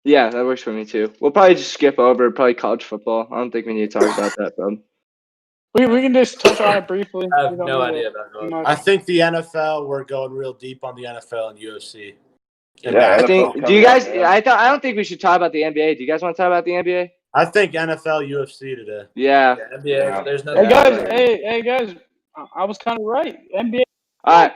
Yeah, that works for me too. We'll probably just skip over college football. I don't think we need to talk about that, bro. We can just touch on it briefly. I have no idea about that. I think the NFL, we're going real deep on the NFL and UFC. I think. Do you guys? I don't think we should talk about the NBA. Do you guys want to talk about the NBA? I think NFL, UFC today. Yeah. NBA. Yeah. There's no. Hey guys, I was kind of right. NBA. All right.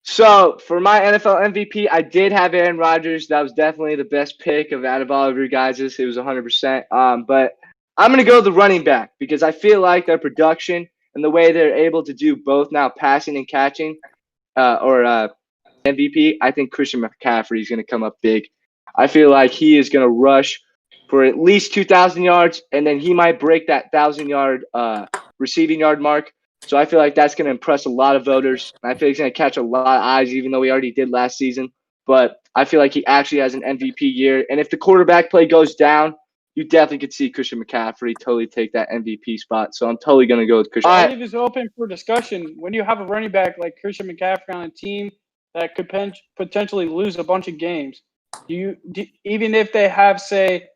So for my NFL MVP, I did have Aaron Rodgers. That was definitely the best pick out of all of you guys. It was 100%. But I'm gonna go the running back because I feel like their production and the way they're able to do both now, passing and catching, MVP. I think Christian McCaffrey is gonna come up big. I feel like he is gonna rush for at least 2,000 yards, and then he might break that 1,000-yard receiving yard mark. So I feel like that's going to impress a lot of voters. I feel he's going to catch a lot of eyes, even though he already did last season. But I feel like he actually has an MVP year. And if the quarterback play goes down, you definitely could see Christian McCaffrey totally take that MVP spot. So I'm totally going to go with Christian. I leave this open for discussion. When you have a running back like Christian McCaffrey on a team that could potentially lose a bunch of games, even if they have, say,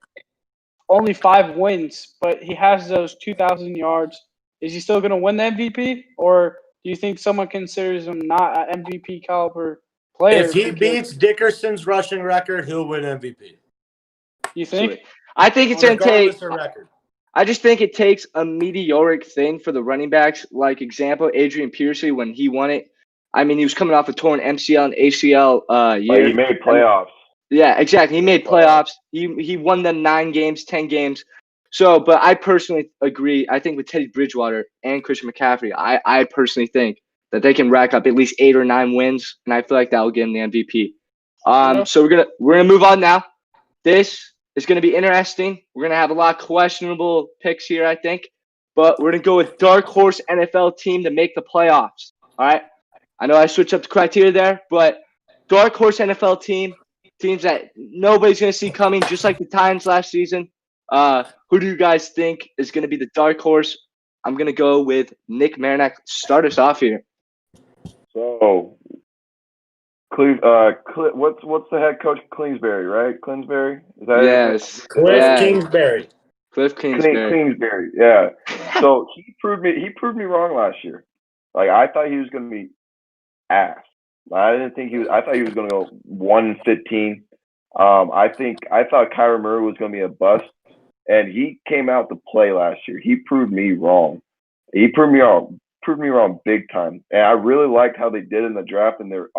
only 5 wins, but he has those 2,000 yards, is he still going to win the MVP, or do you think someone considers him not an MVP caliber player? If he beats Dickerson's rushing record, he'll win MVP. You think? I think it's going to take. I just think it takes a meteoric thing for the running backs. Like example, Adrian Pearson when he won it. I mean, he was coming off a torn MCL and ACL year. He made playoffs. Yeah, exactly. He made playoffs. He won them 9 games, 10 games. So, but I personally agree. I think with Teddy Bridgewater and Christian McCaffrey, I personally think that they can rack up at least 8 or 9 wins, and I feel like that will give them the MVP. So we're gonna move on now. This is gonna be interesting. We're gonna have a lot of questionable picks here, I think, but we're gonna go with dark horse NFL team to make the playoffs. All right. I know I switched up the criteria there, but dark horse NFL teams that nobody's gonna see coming, just like the Titans last season. Who do you guys think is going to be the dark horse? I'm going to go with Nick Marinak. Start us off here. So, what's the head coach? Kingsbury, right? Kingsbury? Is that yes. Cliff Kingsbury. Cliff Kingsbury. Kingsbury, yeah. So he proved me wrong last year. Like I thought he was going to be ass. I thought he was going to go 1-15. I thought Kyler Murray was going to be a bust. And he came out to play last year. He proved me wrong. He proved me wrong big time. And I really liked how they did in the draft and their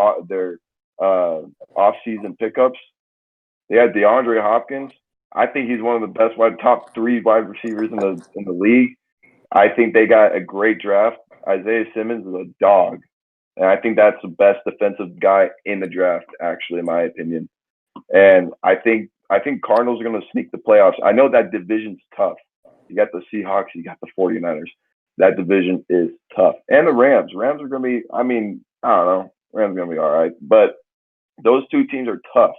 off-season pickups. They had DeAndre Hopkins. I think he's one of the best top 3 wide receivers in the league. I think they got a great draft. Isaiah Simmons is a dog. And I think that's the best defensive guy in the draft, actually, in my opinion. And I think Cardinals are going to sneak the playoffs. I know that division's tough. You got the Seahawks, you got the 49ers. That division is tough. And the Rams. Rams are going to be, I don't know. Rams are going to be all right. But those 2 teams are tough.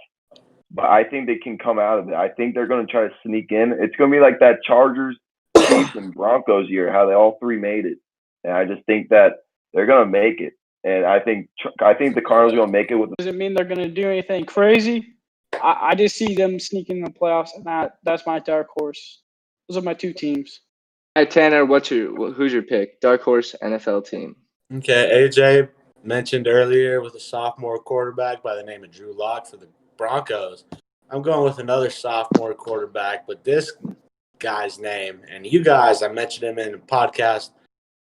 But I think they can come out of it. I think they're going to try to sneak in. It's going to be like that Chargers, Chiefs, and Broncos year, how they all 3 made it. And I just think that they're going to make it. And I think the Cardinals are going to make it. Does it mean they're going to do anything crazy? I just see them sneaking in the playoffs, and that's my dark horse. Those are my 2 teams. All right, Tanner, who's your pick? Dark horse NFL team. Okay, AJ mentioned earlier with a sophomore quarterback by the name of Drew Lock for the Broncos. I'm going with another sophomore quarterback, but this guy's name, and you guys, I mentioned him in a podcast.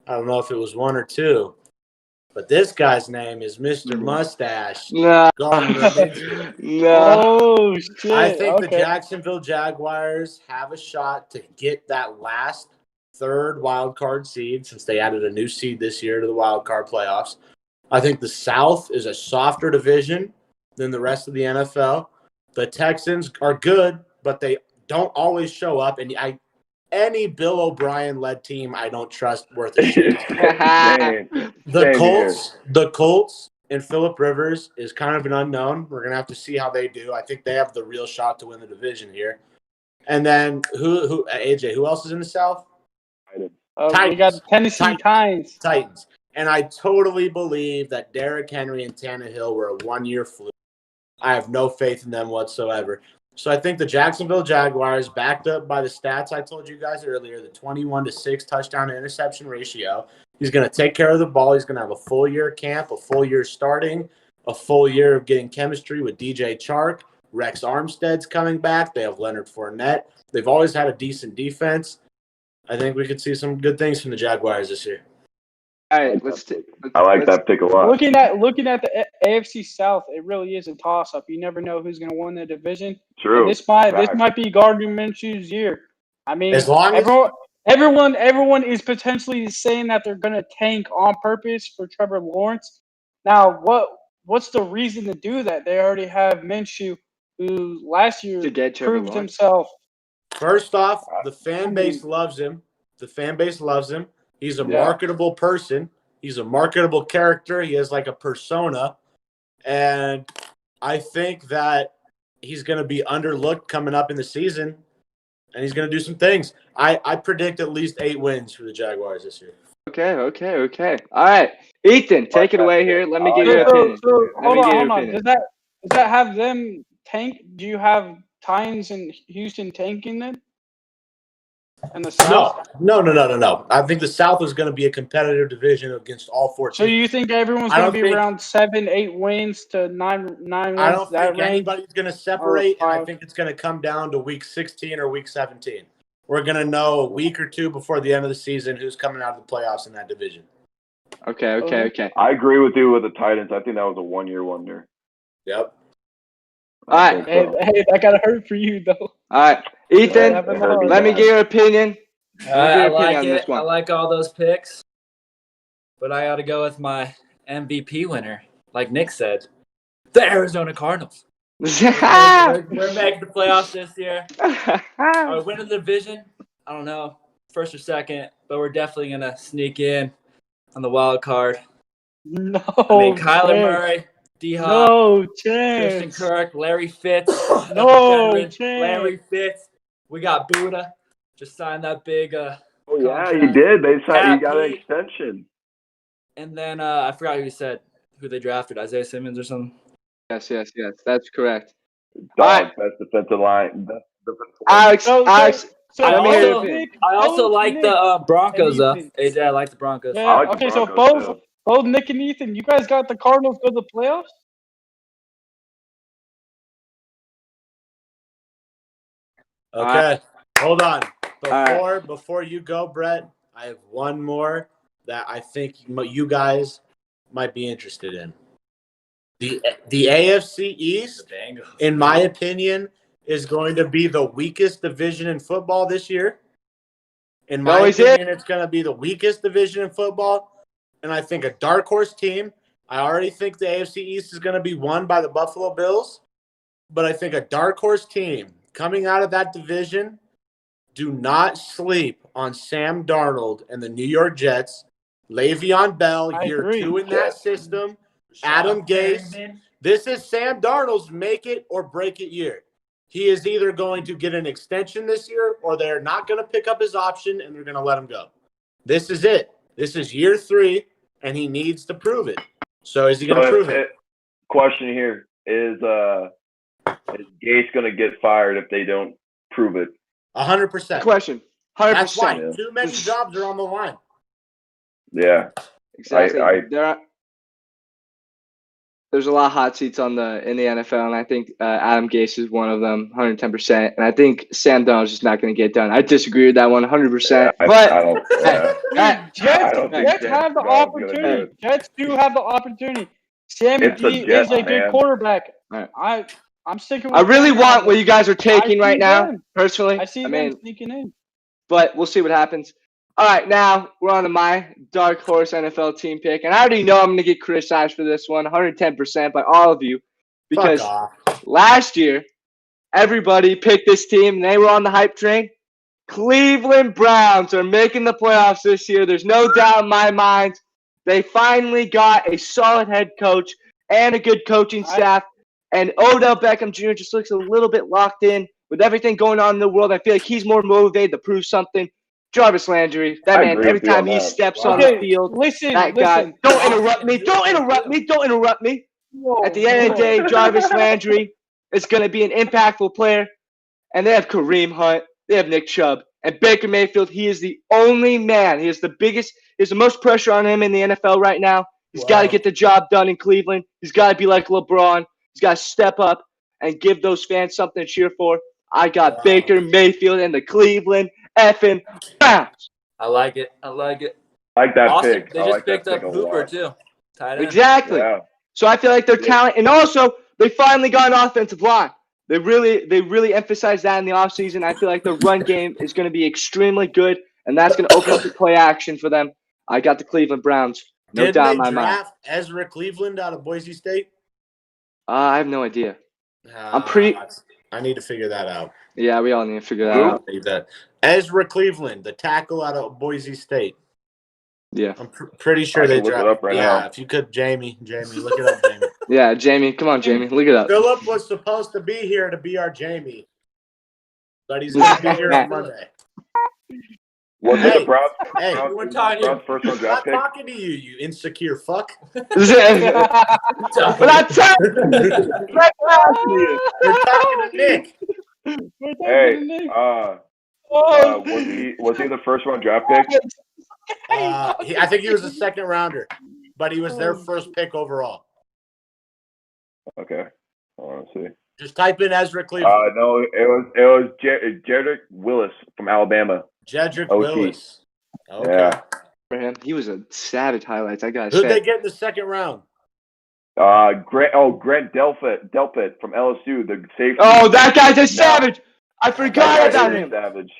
I don't know if it was 1 or 2. But this guy's name is Mr. Mustache. No. Oh, shit. I think the Jacksonville Jaguars have a shot to get that last 3rd wild card seed since they added a new seed this year to the wild card playoffs. I think the South is a softer division than the rest of the NFL. The Texans are good, but they don't always show up. And any Bill O'Brien-led team I don't trust worth a shit. The Colts and Phillip Rivers is kind of an unknown. We're going to have to see how they do. I think they have the real shot to win the division here. And then AJ, who else is in the South? We got Tennessee Titans. Titans. And I totally believe that Derrick Henry and Tannehill were a 1-year fluke. I have no faith in them whatsoever. So I think the Jacksonville Jaguars, backed up by the stats I told you guys earlier, the 21-6 touchdown to interception ratio. He's going to take care of the ball. He's going to have a full year camp, a full year starting, a full year of getting chemistry with DJ Chark. Rex Armstead's coming back. They have Leonard Fournette. They've always had a decent defense. I think we could see some good things from the Jaguars this year. All right, I like that pick a lot. Looking at the AFC South, it really is a toss-up. You never know who's going to win the division. True. And this might be Gardner Minshew's year. I mean, As long as everyone is potentially saying that they're going to tank on purpose for Trevor Lawrence. Now, what's the reason to do that? They already have Minshew, who last year proved himself. First off, the fan base loves him. He's a marketable person. He's a marketable character. He has like a persona. And I think that he's going to be underlooked coming up in the season. And he's going to do some things. I predict at least 8 wins for the Jaguars this year. Okay. All right. Ethan, take it away here. Let me get your opinion. So, hold on. Does that have them tank? Do you have Titans and Houston tanking then? And the South? No. I think the South is going to be a competitive division against all 4 teams. So you think everyone's going to be around 7-8 wins to 9 wins? I don't think anybody's going to separate, and I think it's going to come down to week 16 or week 17. We're going to know a week or 2 before the end of the season who's coming out of the playoffs in that division. Okay. I agree with you with the Titans. I think that was a one-year wonder. Yep. All right. Hey, that got to hurt for you, though. All right. Ethan, let me get your opinion. I like it. I like all those picks. But I got to go with my MVP winner, like Nick said, the Arizona Cardinals. We're making the playoffs this year. Are we winning the division? I don't know, first or second, but we're definitely going to sneak in on the wild card. No. I mean, Kyler Murray, D-Hop, no chance. Christian Kirk, Larry Fitz. No chance. Larry Fitz. We got Buddha. Just signed that big Oh, yeah, he did. They signed. He got an extension. And then I forgot who they drafted, Isaiah Simmons or something. Yes. That's correct. Best defensive line. Alex, I also like the Broncos, AJ, I like the Broncos. Yeah, I like okay, the Broncos, so both Nick and Ethan, you guys got the Cardinals go to the playoffs? Okay, hold on. Before you go, Brett, I have one more that I think you guys might be interested in. The AFC East, in my opinion, is going to be the weakest division in football this year. In my opinion, it's going to be the weakest division in football. And I think a dark horse team, I already think the AFC East is going to be won by the Buffalo Bills. But I think a dark horse team coming out of that division, do not sleep on Sam Darnold and the New York Jets. Le'Veon Bell, year 2 in that system. Adam Gase. This is Sam Darnold's make it or break it year. He is either going to get an extension this year or they're not going to pick up his option and they're going to let him go. This is it. This is year 3, and he needs to prove it. So is he going to prove it? Question here is Gase going to get fired if they don't prove it? 100%. Question. 100%. That's why too many jobs are on the line. Yeah. Exactly. There's a lot of hot seats in the NFL, and I think Adam Gase is one of them, 110%. And I think Sam Darnold's just not going to get done. I disagree with that 100%. Jets have the opportunity. Jets do have the opportunity. Sammy D is a good quarterback. Right. I'm sticking with I really want what you guys are taking right now, personally. I see them sneaking in. But we'll see what happens. All right, now we're on to my dark horse NFL team pick. And I already know I'm going to get criticized for this one 110% by all of you. Because last year, everybody picked this team, and they were on the hype train. Cleveland Browns are making the playoffs this year. There's no doubt in my mind. They finally got a solid head coach and a good coaching staff. And Odell Beckham Jr. just looks a little bit locked in with everything going on in the world. I feel like he's more motivated to prove something. Jarvis Landry, that man, every time he steps on the field, guy. Don't interrupt me. At the end of the day, Jarvis Landry is going to be an impactful player. And they have Kareem Hunt. They have Nick Chubb. And Baker Mayfield, he is the only man. He has the most pressure on him in the NFL right now. He's got to get the job done in Cleveland. He's got to be like LeBron. He's got to step up and give those fans something to cheer for. I got Baker Mayfield and the Cleveland effing Browns. I like it. I like that Austin, pick. They just picked up Hooper, too. Tight end. Exactly. Yeah. So I feel like their talent. And also, they finally got an offensive line. They really emphasized that in the offseason. I feel like the run game is going to be extremely good, and that's going to open up the play action for them. I got the Cleveland Browns. No doubt in my mind. Did they draft Ezra Cleveland out of Boise State? I have no idea. I need to figure that out. Yeah, we all need to figure that out. Ezra Cleveland, the tackle out of Boise State. Yeah. I'm pretty sure they drafted. Look it up right now. If you could, Jamie, look it up, Jamie. Yeah, Jamie. Come on, Jamie. Look it up. Philip was supposed to be here to be our Jamie, but he's going to be here on Monday. Was it the Browns? Hey, we're talking. Browns first round draft pick. I'm not talking to you, you insecure fuck. But I'm telling you. We're talking to Nick. Hey, was he the first round draft pick? I think he was a second rounder, but he was their first pick overall. Okay, let's see. Just type in Ezra Cleveland. No, it was Jedrick Willis from Alabama. Jedrick Willis. Okay. Yeah. For him, he was a savage highlights. I gotta say. Who'd they get in the second round? Grant Delpit from LSU, the safety. Oh, that guy's a savage. I forgot about him. Savage.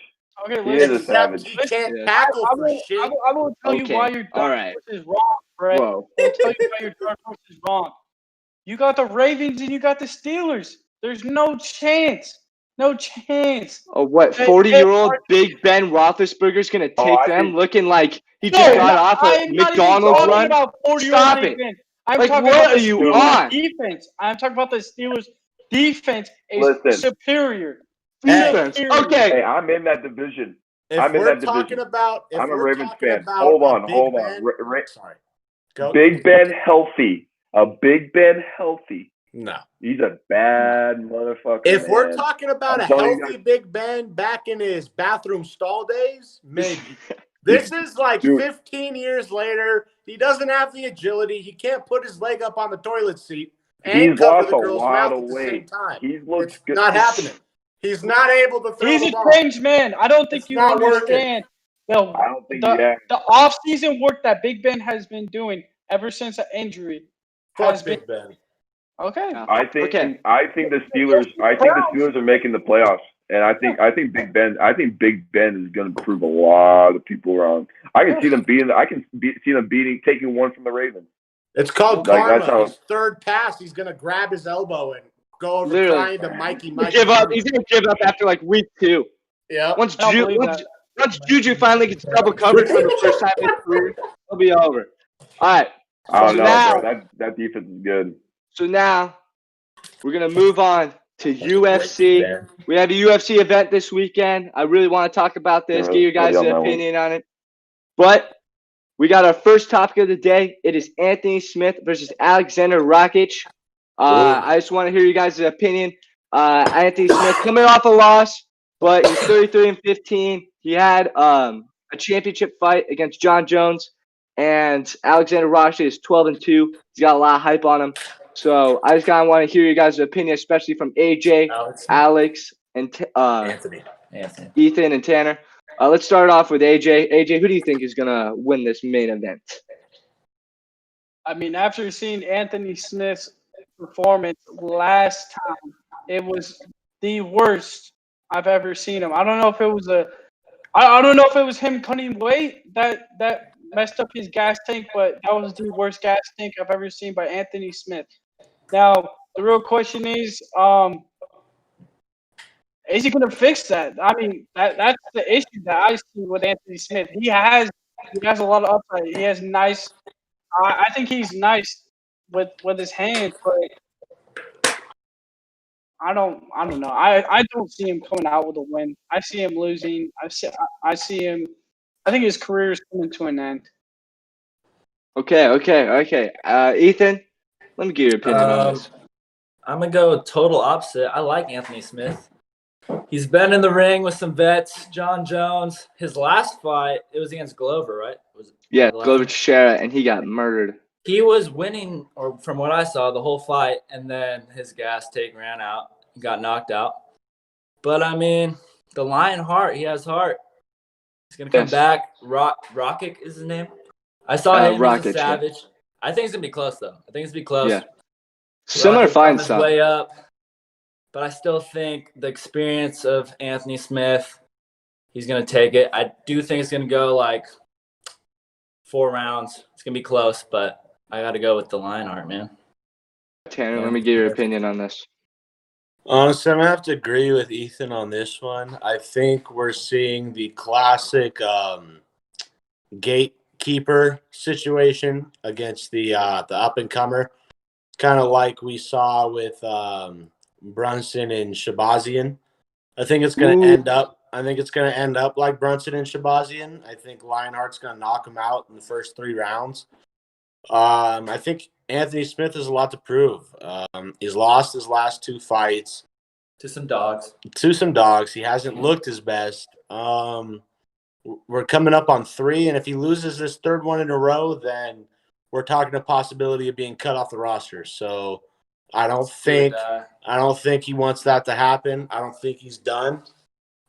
Okay, he is a savage. He can't tackle for shit. I will tell you why your dark horse is wrong, Brett. Whoa. I'll tell you why your dark horse is wrong. You got the Ravens and you got the Steelers. There's no chance. No chance. Oh, what? 40-year-old Big Ben Roethlisberger's going to take them looking like he just got off a McDonald's run? Stop it. I'm talking what about are you on? Defense. I'm talking about the Steelers' defense is superior. Defense. Okay. Hey, I'm in that division. I'm a Ravens fan. Hold on. Sorry. Go. Big Ben healthy. A Big Ben healthy. No. He's a bad motherfucker. If we're talking about a healthy Big Ben back in his bathroom stall days, maybe. This is like 15 years later. He doesn't have the agility. He can't put his leg up on the toilet seat and cover the girl's mouth at the same time. It's not happening. He's not able to throw the ball. He's a changed man. I don't think you understand. No, I don't think the off-season work that Big Ben has been doing ever since the injury has been Big Ben. Okay. I think the Steelers are making the playoffs, and I think Big Ben is going to prove a lot of people wrong. I can see them taking one from the Ravens. It's called karma. His third pass, he's going to grab his elbow and go over trying to Mikey. Give up. He's going to give up after like week 2. Yeah. Once Juju finally gets double coverage for the first time in his career, it'll be over. All right. I don't know, bro. That defense is good. So now we're going to move on to UFC. We have a UFC event this weekend. I really want to talk about this, get your guys' opinion on it. But we got our first topic of the day. It is Anthony Smith versus Alexander Rakic. I just want to hear you guys' opinion. Anthony Smith coming off a loss, but he's 33-15. He had a championship fight against Jon Jones. And Alexander Rakic is 12-2. He's got a lot of hype on him. So I just kind of want to hear you guys' opinion, especially from AJ, Alex, and Anthony. Ethan, and Tanner. Let's start off with AJ. AJ, who do you think is going to win this main event? I mean, after seeing Anthony Smith's performance last time, it was the worst I've ever seen him. I don't know if it was him cutting weight that messed up his gas tank, but that was the worst gas tank I've ever seen by Anthony Smith. Now, the real question is he going to fix that? I mean, that's the issue that I see with Anthony Smith. He has a lot of upside. He has nice. I think he's nice with his hands, but I don't know. I don't see him coming out with a win. I see him losing. I see him. I think his career is coming to an end. Okay. Ethan, let me get your opinion on this. I'm going to go total opposite. I like Anthony Smith. He's been in the ring with some vets. Jon Jones, his last fight, it was against Glover, right? Yeah, Glover Teixeira, and he got murdered. He was winning, or from what I saw, the whole fight, and then his gas tank ran out. He got knocked out. But, I mean, the Lion Heart, he has heart. He's going to come back. Rakic is his name. I saw him. Rakic, he's a savage. Yeah. I think it's going to be close, though. I think it's going to be close. Yeah. Similar fight stuff. Way up. But I still think the experience of Anthony Smith, he's going to take it. I do think it's going to go like 4 rounds. It's going to be close, but I got to go with the Lionheart, man. Tanner, let me get your opinion on this. Honestly, I'm going to have to agree with Ethan on this one. I think we're seeing the classic gatekeeper situation against the up-and-comer. Kind of like we saw with Brunson and Shabazian. I think it's going to end up. I think it's going to end up like Brunson and Shabazian. I think Lionheart's going to knock him out in the first 3 rounds. I think Anthony Smith has a lot to prove. He's lost his last 2 fights to some dogs. He hasn't looked his best. We're coming up on 3, and if he loses this 3rd one in a row, then we're talking a possibility of being cut off the roster. So I don't think he wants that to happen. I don't think he's done.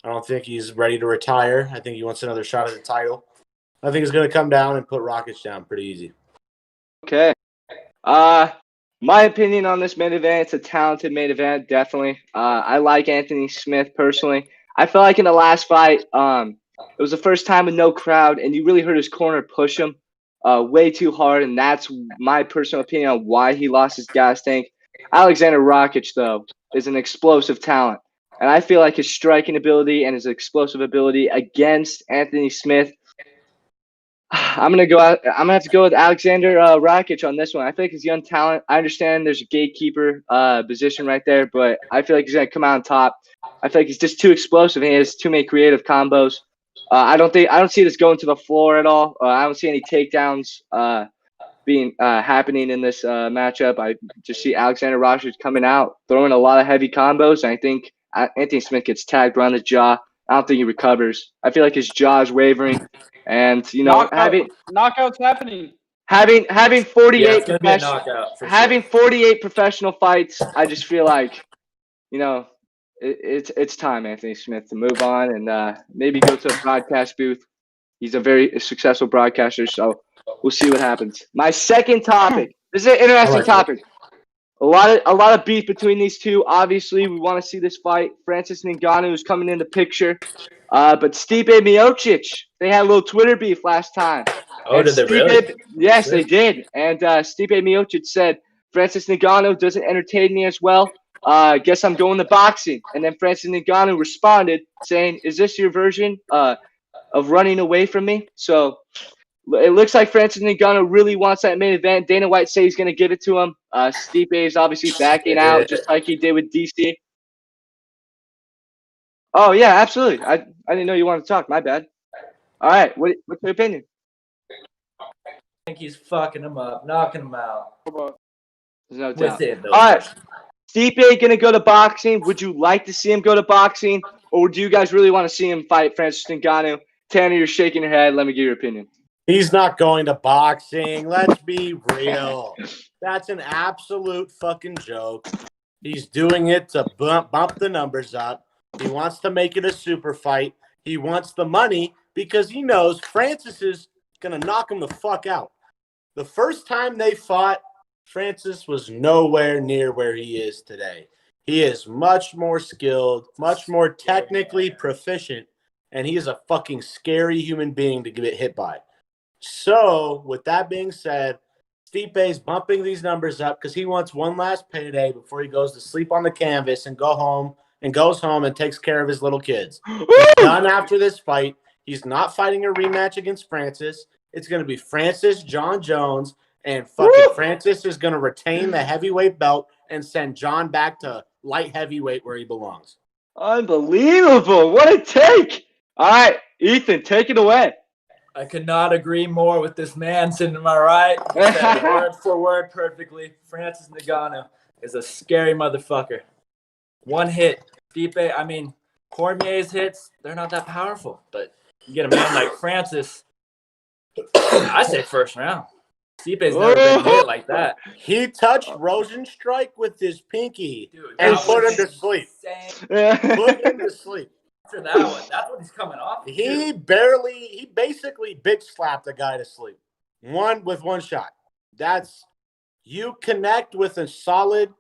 I don't think he's ready to retire. I think he wants another shot at the title. I think he's going to come down and put Rakic down pretty easy. Okay. My opinion on this main event, it's a talented main event, definitely. I like Anthony Smith personally. I felt like in the last fight, it was the first time with no crowd, and you really heard his corner push him way too hard, and that's my personal opinion on why he lost his gas tank. Alexander Rakic, though, is an explosive talent, and I feel like his striking ability and his explosive ability against Anthony Smith, I'm gonna have to go with Alexander Rakic on this one. I feel like he's young talent. I understand there's a gatekeeper position right there, but I feel like he's gonna come out on top. I feel like he's just too explosive and he has too many creative combos. I don't see this going to the floor at all. I don't see any takedowns being happening in this matchup. I just see Alexander Rakic coming out, throwing a lot of heavy combos. And I think Anthony Smith gets tagged around the jaw. I don't think he recovers. I feel like his jaw is wavering, and knockouts happening. Having 48 sure. 48 professional fights, I just feel like, it's time, Anthony Smith, to move on and maybe go to a broadcast booth. He's a very successful broadcaster, so we'll see what happens. My second topic. This is an interesting topic. A lot of beef between these two. Obviously, we want to see this fight. Francis Ngannou is coming in the picture. But Stipe Miocic, they had a little Twitter beef last time. Oh, did they really? Yes, they did. And Stipe Miocic said, Francis Ngannou doesn't entertain me as well. Guess I'm going to boxing. And then Francis Ngannou responded saying, is this your version of running away from me? So it looks like Francis Ngannou really wants that main event. Dana White says he's going to give it to him. Stipe is obviously backing out just like he did with DC. Oh, yeah, absolutely. I didn't know you wanted to talk. My bad. All right. What's your opinion? I think he's fucking him up, knocking him out. There's no doubt. All right. Stipe going to go to boxing. Would you like to see him go to boxing? Or do you guys really want to see him fight Francis Ngannou? Tanner, you're shaking your head. Let me get your opinion. He's not going to boxing. Let's be real. That's an absolute fucking joke. He's doing it to bump the numbers up. He wants to make it a super fight. He wants the money because he knows Francis is going to knock him the fuck out. The first time they fought, Francis was nowhere near where he is today. He is much more skilled, much more technically proficient, and he is a fucking scary human being to get hit by. So, with that being said, Stipe's bumping these numbers up because he wants one last payday before he goes to sleep on the canvas and goes home and takes care of his little kids. He's done after this fight. He's not fighting a rematch against Francis. It's going to be Francis, Jon Jones, and fucking Francis is going to retain the heavyweight belt and send Jon back to light heavyweight where he belongs. Unbelievable. What a take. All right, Ethan, take it away. I could not agree more with this man sitting to my right. He said word for word perfectly. Francis Ngannou. is a scary motherfucker. One hit. Stipe, I mean, Cormier's hits, they're not that powerful. But you get a man like Francis, I say first round. Stipe's never been hit like that. He touched Rosenstrike with his pinky and put him to sleep. Put him to sleep. After that one, that's what he's coming off. He basically bitch slapped the guy to sleep. With one shot. You connect with a solid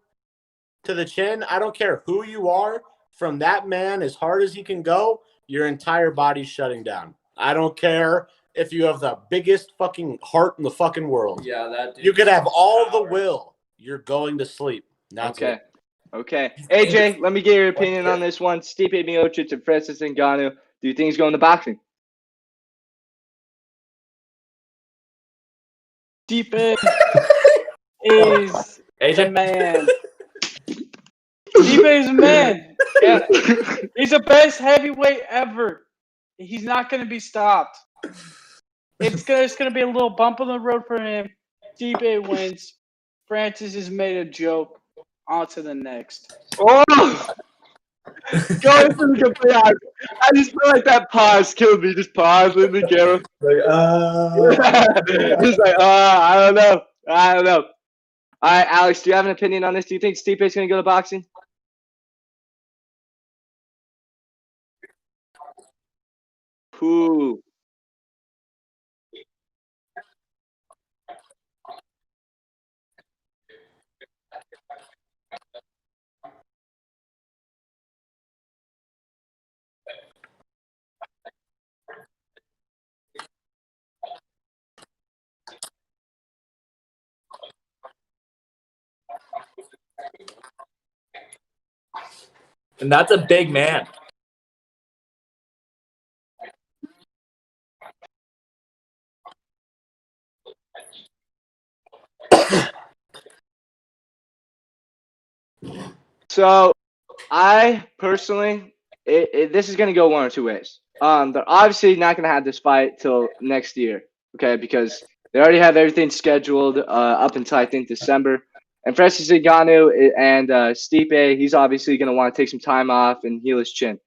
to the chin. I don't care who you are. From that man, as hard as he can go, your entire body's shutting down. I don't care if you have the biggest fucking heart in the fucking world. Yeah, that dude. You could have all the will. You're going to sleep. That's okay. it. Okay. AJ, let me get your opinion on this one. Stipe Miocic and Francis Ngannou. Do you think he's going to boxing? Stipe is a man. Stipe is a man. Yeah. He's the best heavyweight ever. He's not going to be stopped. It's gonna be a little bump on the road for him. Stipe wins. Francis has made a joke. On to the next. Oh! Going to the complete opposite. I just feel like that pause killed me. Just pause in the camera. Just like, I don't know. All right, Alex, do you have an opinion on this? Do you think Stipe's going to go to boxing? Ooh. And that's a big man. So, I personally, this is going to go one or two ways. They're obviously not going to have this fight till next year, okay, because they already have everything scheduled up until, I think, December. And Francis Ngannou and Stipe, he's obviously going to want to take some time off and heal his chin.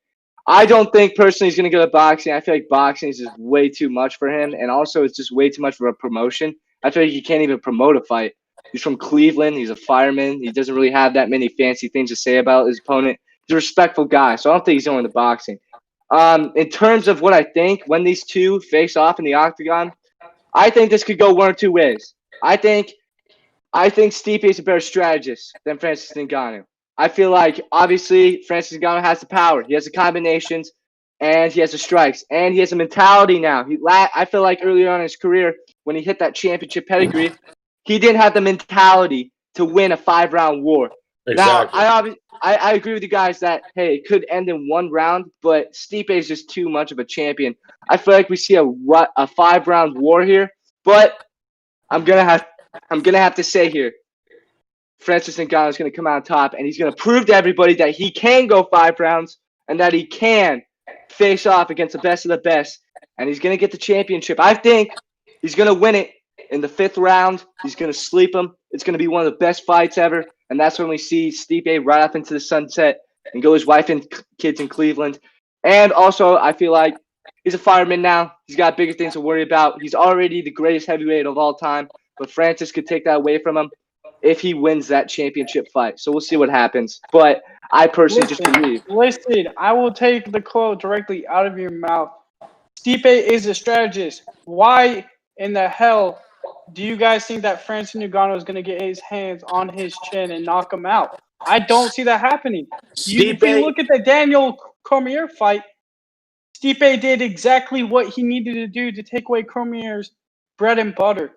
I don't think personally he's going to go to boxing. I feel like boxing is just way too much for him, and also it's just way too much for a promotion. I feel like he can't even promote a fight. He's from Cleveland. He's a fireman. He doesn't really have that many fancy things to say about his opponent. He's a respectful guy, so I don't think he's going to boxing. In terms of what I think, when these two face off in the octagon, I think this could go one or two ways. I think Stipe is a better strategist than Francis Ngannou. I feel like, obviously, Francis Ngannou has the power. He has the combinations, and he has the strikes, and he has a mentality now. I feel like earlier on in his career, when he hit that championship pedigree, he didn't have the mentality to win a 5-round war. Exactly. Now, I agree with you guys that, hey, it could end in one round, but Stipe is just too much of a champion. I feel like we see a 5-round war here, but I'm gonna have to say here, Francis Ngannou is going to come out on top, and he's going to prove to everybody that he can go 5 rounds and that he can face off against the best of the best, and he's going to get the championship. I think he's going to win it in the 5th round. He's going to sleep him. It's going to be one of the best fights ever, and that's when we see Stipe right up into the sunset and go his wife and kids in Cleveland. And also, I feel like he's a fireman now. He's got bigger things to worry about. He's already the greatest heavyweight of all time, but Francis could take that away from him if he wins that championship fight. So we'll see what happens. But I personally just believe. Listen, I will take the quote directly out of your mouth. Stipe is a strategist. Why in the hell do you guys think that Francis Ngannou is going to get his hands on his chin and knock him out? I don't see that happening. If you look at the Daniel Cormier fight, Stipe did exactly what he needed to do to take away Cormier's bread and butter.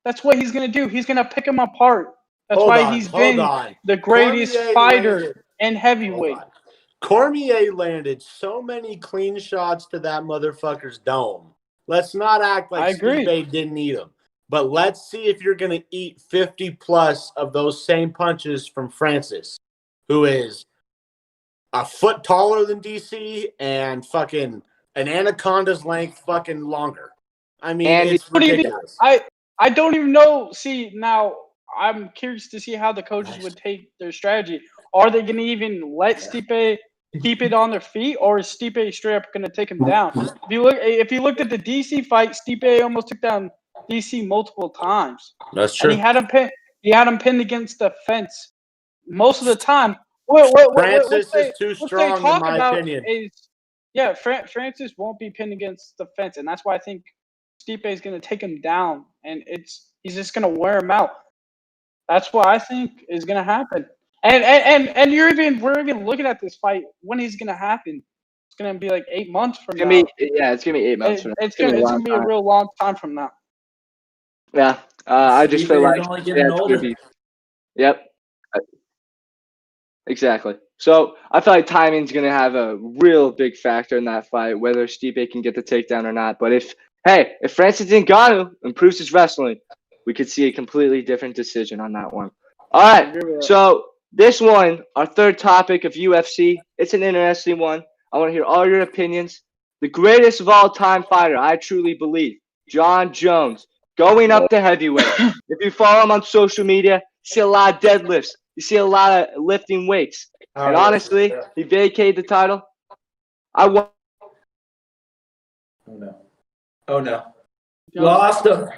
That's what he's going to do. He's going to pick him apart. That's why he's been the greatest fighter in heavyweight. Cormier landed so many clean shots to that motherfucker's dome. Let's not act like Stipe didn't eat them. But let's see if you're going to eat 50 plus of those same punches from Francis, who is a foot taller than DC and fucking an anaconda's length fucking longer. I mean, it's ridiculous. I don't even know. See, now, I'm curious to see how the coaches would take their strategy. Are they going to even let Stipe keep it on their feet, or is Stipe straight up going to take him down? If you looked at the DC fight, Stipe almost took down DC multiple times. That's true. And he had him pinned against the fence most of the time. Francis is too strong, in my opinion. Francis won't be pinned against the fence, and that's why I think Stipe is going to take him down, and he's just going to wear him out. That's what I think is going to happen. And we're even looking at this fight when he's going to happen. It's going to be like 8 months from now. It's going to be 8 months from now. It's going to be a real long time from now. Yeah, I just feel like only getting older. Yep, exactly. So I feel like timing's going to have a real big factor in that fight, whether Stipe can get the takedown or not. But if Francis Ngannou improves his wrestling, we could see a completely different decision on that one. All right, so this one, our third topic of UFC, it's an interesting one. I want to hear all your opinions. The greatest of all time fighter, I truly believe, Jon Jones, going up to heavyweight. If you follow him on social media, you see a lot of deadlifts. You see a lot of lifting weights. And honestly, he vacated the title. Oh, no. Lost him.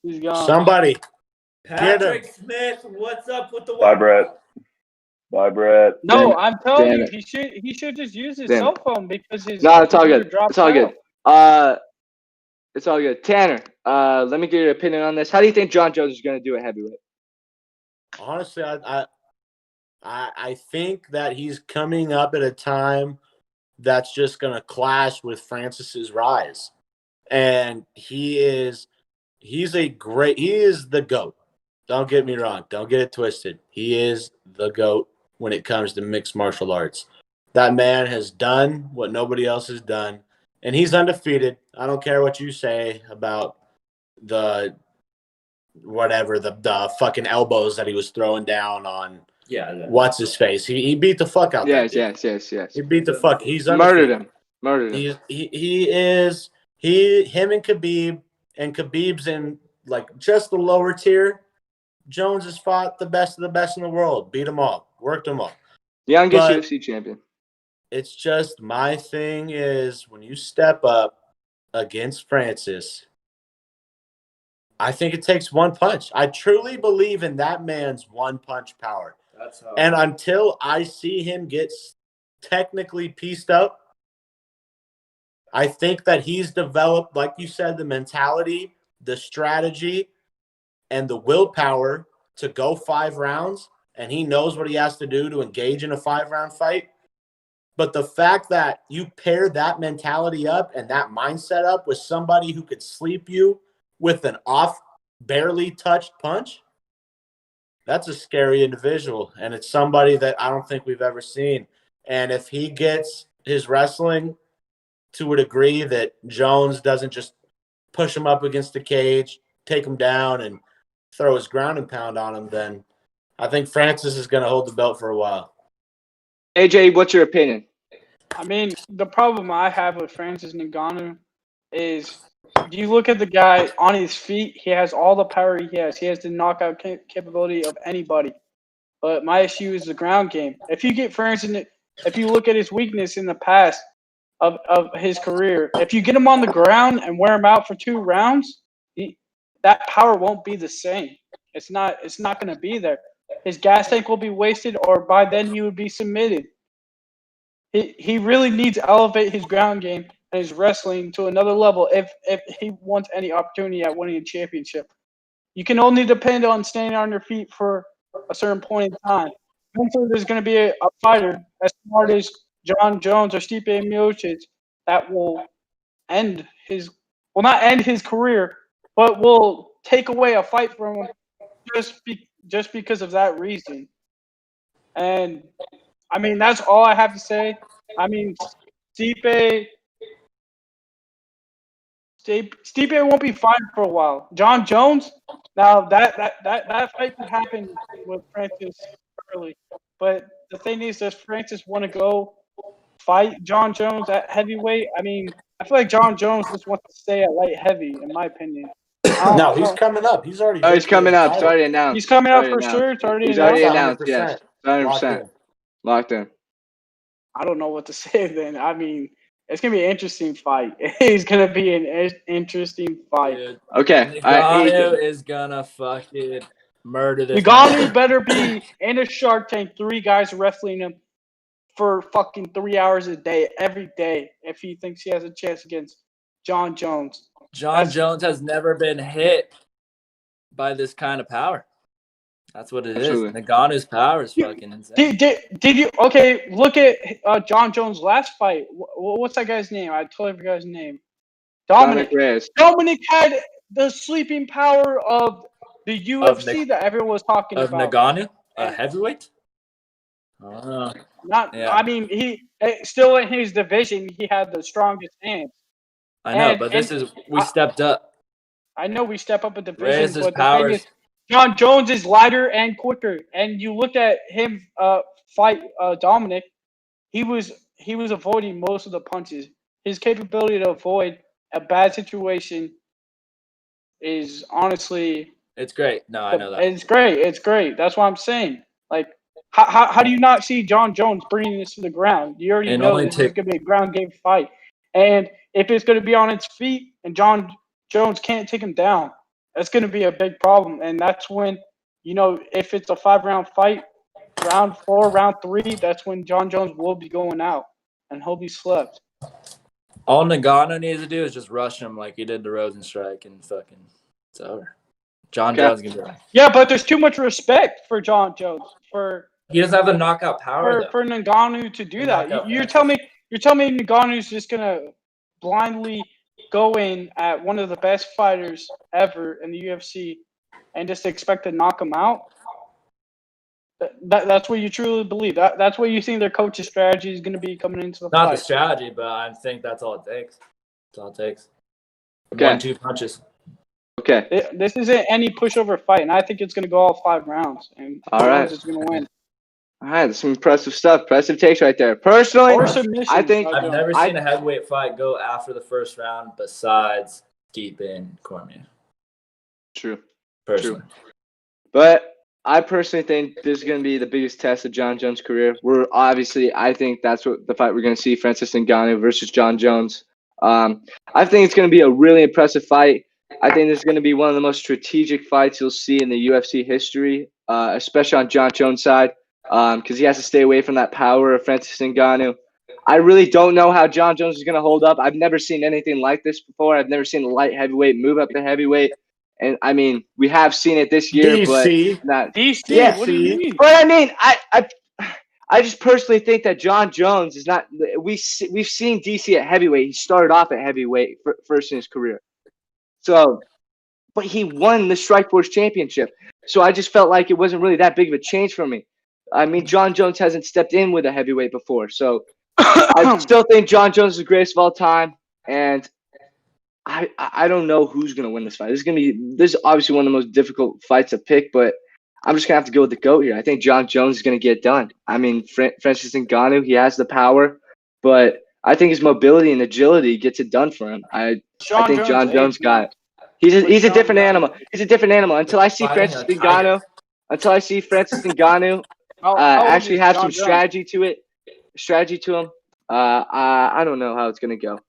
He's gone. Somebody. Patrick Smith, what's up with the Bye, Brett. No, I'm telling you, he should just use his cell phone because his it's all good. dropped It's all good. out. It's all good. Tanner, let me get your opinion on this. How do you think Jon Jones is going to do at heavyweight? Honestly, I think that he's coming up at a time that's just going to clash with Francis's rise. And he is the GOAT. Don't get me wrong. Don't get it twisted. He is the GOAT when it comes to mixed martial arts. That man has done what nobody else has done, and he's undefeated. I don't care what you say about the fucking elbows that he was throwing doon on. Yeah. What's his face? He beat the fuck out. Yes. He beat the fuck. He's murdered him. Him and Khabib's in like just the lower tier. Jones has fought the best of the best in the world, beat them all, worked them all. Youngest UFC champion. It's just my thing is when you step up against Francis, I think it takes one punch. I truly believe in that man's one punch power. And until I see him get technically pieced up, I think that he's developed, like you said, the mentality, the strategy, and the willpower to go 5 rounds, and he knows what he has to do to engage in a 5-round fight. But the fact that you pair that mentality up and that mindset up with somebody who could sleep you with an off, barely touched punch, that's a scary individual, and it's somebody that I don't think we've ever seen. And if he gets his wrestling to a degree that Jones doesn't just push him up against the cage, take him down, and throw his ground and pound on him, then I think Francis is going to hold the belt for a while. AJ, what's your opinion? I mean, the problem I have with Francis Ngannou is you look at the guy on his feet, he has all the power he has. He has the knockout capability of anybody. But my issue is the ground game. If you look at his weakness in the past of his career, if you get him on the ground and wear him out for 2 rounds, that power won't be the same. It's not going to be there. His gas tank will be wasted, or by then he would be submitted. He really needs to elevate his ground game and his wrestling to another level if he wants any opportunity at winning a championship. You can only depend on staying on your feet for a certain point in time. Eventually, there's going to be a fighter as smart as Jon Jones or Stipe Miocic that will not end his career, but will take away a fight from him just because of that reason. And I mean, that's all I have to say. I mean, Stipe won't be fine for a while. Jon Jones, now that fight could happen with Francis early, but the thing is, does Francis want to go fight Jon Jones at heavyweight? I mean, I feel like Jon Jones just wants to stay at light heavy, in my opinion. No, he's coming up. He's already. Oh, he's coming up. It's already announced. He's coming up for sure. It's already He's announced. already announced. Yes, 100%. Locked in. I don't know what to say then. I mean, it's gonna be an interesting fight. It's gonna be an interesting fight. Dude, Okay. Ngannou is gonna fucking murder this. Ngannou better be in a Shark Tank. 3 guys wrestling him for fucking 3 hours a day, every day, if he thinks he has a chance against Jon Jones. Jon Jones has never been hit by this kind of power. That's what it is. Ngannou's power is fucking insane. Did you look at Jon Jones' last fight? What's that guy's name? I totally forgot his name. Dominic Reyes. Dominic had the sleeping power of the UFC that everyone was talking about. Of Ngannou, a heavyweight. I mean, he still in his division. He had the strongest hands. I know, but we stepped up. I know we step up a division, Reyes' but powers. the thing is, Jon Jones is lighter and quicker. And you look at him fight Dominic, he was avoiding most of the punches. His capability to avoid a bad situation is honestly, it's great. No, I know that. It's great. It's great. That's what I'm saying. Like, how do you not see Jon Jones bringing this to the ground? You already know this is going to be a ground game fight. And if it's going to be on its feet and Jon Jones can't take him down, that's going to be a big problem. And that's when, if it's a 5-round fight, round 4, round 3, that's when Jon Jones will be going out and he'll be slept. All Ngannou needs to do is just rush him like he did the Rosenstrike and fucking it's over. Jon Jones can do it. Yeah, but there's too much respect for Jon Jones. He doesn't have the knockout power for Ngannou to do that. You're telling me Ngannou's just gonna blindly go in at one of the best fighters ever in the UFC and just expect to knock him out? That's what you truly believe. That's what you think their coach's strategy is going to be coming into the fight. Not the strategy, but I think that's all it takes. That's all it takes. Okay. 1-2 punches. Okay. This isn't any pushover fight, and I think it's going to go all 5 rounds. And Jones is going to win. All right, that's some impressive stuff. Impressive takes right there. Personally, I think I've never seen a heavyweight fight go after the first round besides Deep in Cormier. True. Personally. True. But I personally think this is going to be the biggest test of Jon Jones' career. I think that's what the fight we're going to see, Francis Ngannou versus Jon Jones. I think it's going to be a really impressive fight. I think this is going to be one of the most strategic fights you'll see in the UFC history, especially on Jon Jones' side, because he has to stay away from that power of Francis Ngannou. I really don't know how Jon Jones is going to hold up. I've never seen anything like this before. I've never seen a light heavyweight move up to heavyweight. And I mean, we have seen it this year, DC. but not DC. Yeah, what do you mean? But I mean, I just personally think that Jon Jones is not. We've seen DC at heavyweight. He started off at heavyweight first in his career. So, but he won the Strikeforce Championship. So I just felt like it wasn't really that big of a change for me. I mean, Jon Jones hasn't stepped in with a heavyweight before, so I still think Jon Jones is the greatest of all time, and I don't know who's gonna win this fight. This is obviously one of the most difficult fights to pick, but I'm just gonna have to go with the GOAT here. I think Jon Jones is gonna get it done. I mean, Francis Ngannou, he has the power, but I think his mobility and agility gets it done for him. I think Jon Jones got it. He's a different animal. He's a different animal. Until I see Francis Ngannou, actually have some strategy to him. I don't know how it's gonna go.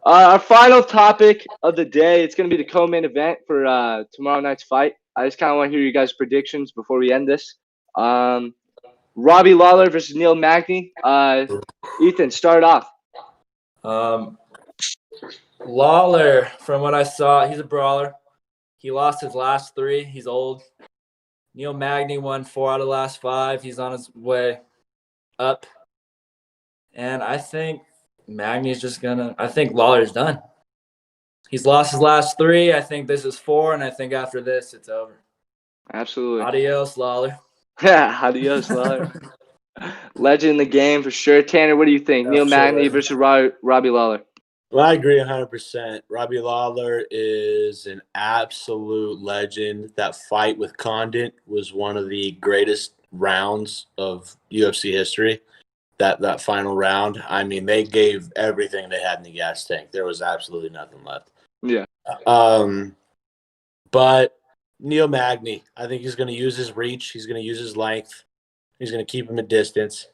Our final topic of the day, it's going to be the co-main event for tomorrow night's fight. I just kind of want to hear you guys' predictions before we end this. Robbie Lawler versus Neil Magny. Ethan, start off. Lawler, from what I saw, he's a brawler. He lost his last 3. He's old. Neil Magny won 4 out of the last 5. He's on his way up. And I think Magny's I think Lawler's done. He's lost his last 3. I think this is 4, and I think after this, it's over. Absolutely. Adios, Lawler. Yeah, adios, Lawler. Legend in the game for sure. Tanner, what do you think? Neil Magny versus Robbie Lawler. Well, I agree 100%. Robbie Lawler is an absolute legend. That fight with Condit was one of the greatest rounds of UFC history. That final round, I mean, they gave everything they had in the gas tank. There was absolutely nothing left. Yeah. But Neil Magny, I think he's going to use his reach. He's going to use his length. He's going to keep him at distance.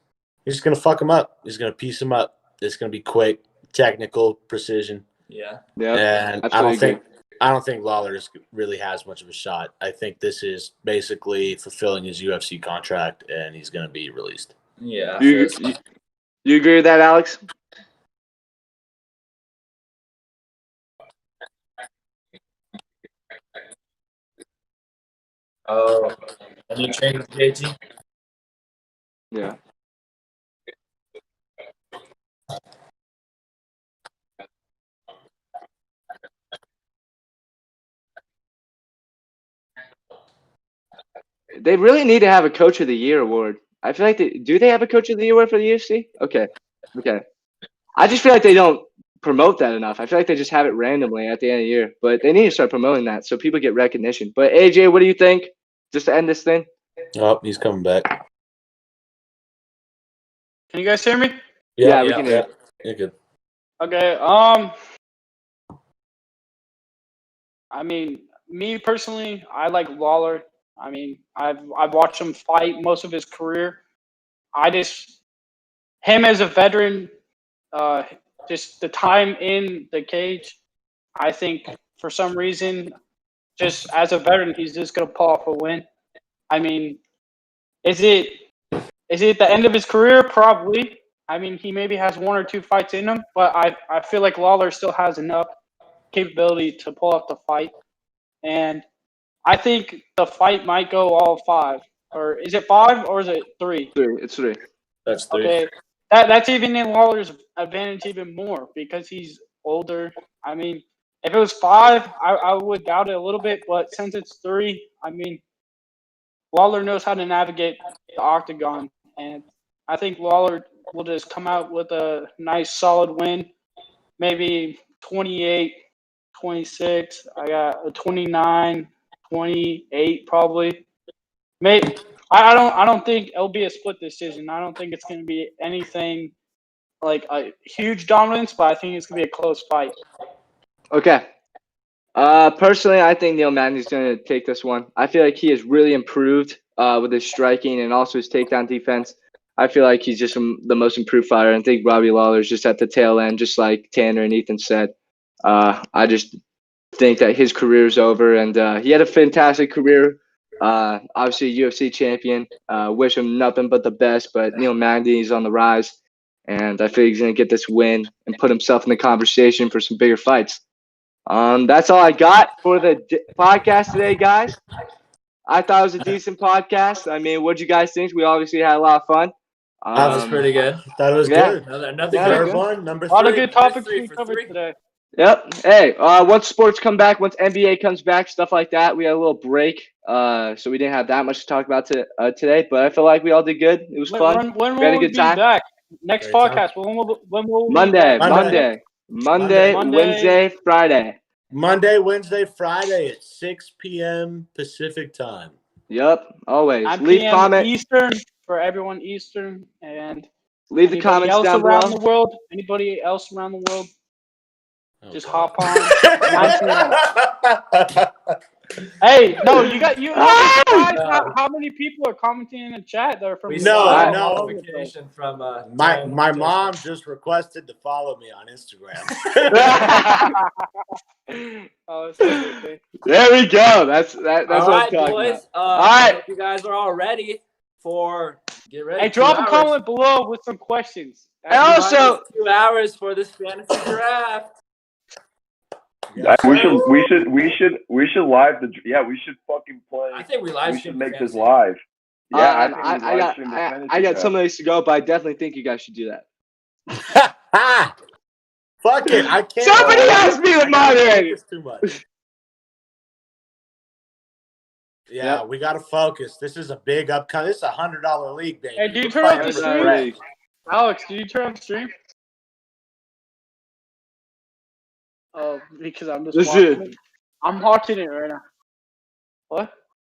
He's just going to fuck him up. He's going to piece him up. It's going to be quick, technical, precision. Yeah. And I don't think Lawler really has much of a shot. I think this is basically fulfilling his UFC contract, and he's going to be released. Yeah. You agree with that, Alex? Oh, and you train with JT? Yeah. They really need to have a Coach of the Year award. I feel like do they have a Coach of the Year award for the UFC? Okay. I just feel like they don't promote that enough. I feel like they just have it randomly at the end of the year, but they need to start promoting that so people get recognition. But AJ, what do you think? Just to end this thing. Oh, he's coming back. Can you guys hear me? Yeah, we can hear. You're good. Okay. I mean, me personally, I like Lawler. I mean, I've watched him fight most of his career. Him as a veteran, just the time in the cage, I think for some reason, just as a veteran, he's just gonna pull off a win. I mean, is it the end of his career? Probably. I mean, he maybe has one or two fights in him, but I feel like Lawler still has enough capability to pull off the fight. And I think the fight might go all 5. Or is it 5 or is it 3? 3. It's 3. That's 3. Okay. That's even in Lawler's advantage even more because he's older. I mean, if it was 5, I would doubt it a little bit. But since it's 3, I mean, Lawler knows how to navigate the octagon. And I think Lawler will just come out with a nice, solid win. Maybe 28, 26. I got a 29, 28 probably. Maybe I don't think it'll be a split decision. I don't think it's going to be anything like a huge dominance, but I think it's going to be a close fight. Okay. Personally, I think Neil Magny's going to take this one. I feel like he has really improved with his striking and also his takedown defense. I feel like he's just the most improved fighter. I think Robbie Lawler's just at the tail end, just like Tanner and Ethan said. I just think that his career is over, and he had a fantastic career. Obviously, UFC champion. Wish him nothing but the best, but Neil Magny is on the rise, and I feel he's going to get this win and put himself in the conversation for some bigger fights. That's all I got for the podcast today, guys. I thought it was a decent podcast. I mean, what'd you guys think? We obviously had a lot of fun. That was pretty good. Thought it was good. Another Third one, number 3. A lot of good topics we covered today. Yep. Hey, once sports come back, once NBA comes back, stuff like that, we had a little break. So we didn't have that much to talk about today, but I feel like we all did good. It was fun. When we had a will we good be time. back? Next podcast. When will we Monday, be back? Monday, Wednesday, Friday. Monday, Wednesday, Friday at 6 p.m. Pacific time. Yep, always. 9 Leave p.m. comment Eastern for everyone Eastern, and leave the comments else down around below. the world. Anybody else around the world? Just hop on. Hey, no, you guys, how many people are commenting in the chat that are from? We No, saw a no. notification from My mom just requested to follow me on Instagram. Oh, it's okay. There we go. That's all what right, I'm talking boys. about. All right. Hope you guys are all ready for get ready. Hey, drop a comment below with some questions. And also, 2 hours for this fantasy draft. We should live we should fucking play. I think we live. We should make this live. Yeah, I got some ways to go, but I definitely think you guys should do that. Fuck it, I can't. Somebody asked me to moderate. It's too much. Yeah, we gotta focus. This is a big upcoming. This is $100 league, baby. Hey, did you turn off the stream? Alex, did you turn off the stream? Oh, because I'm just watching it. I'm watching it right now. What?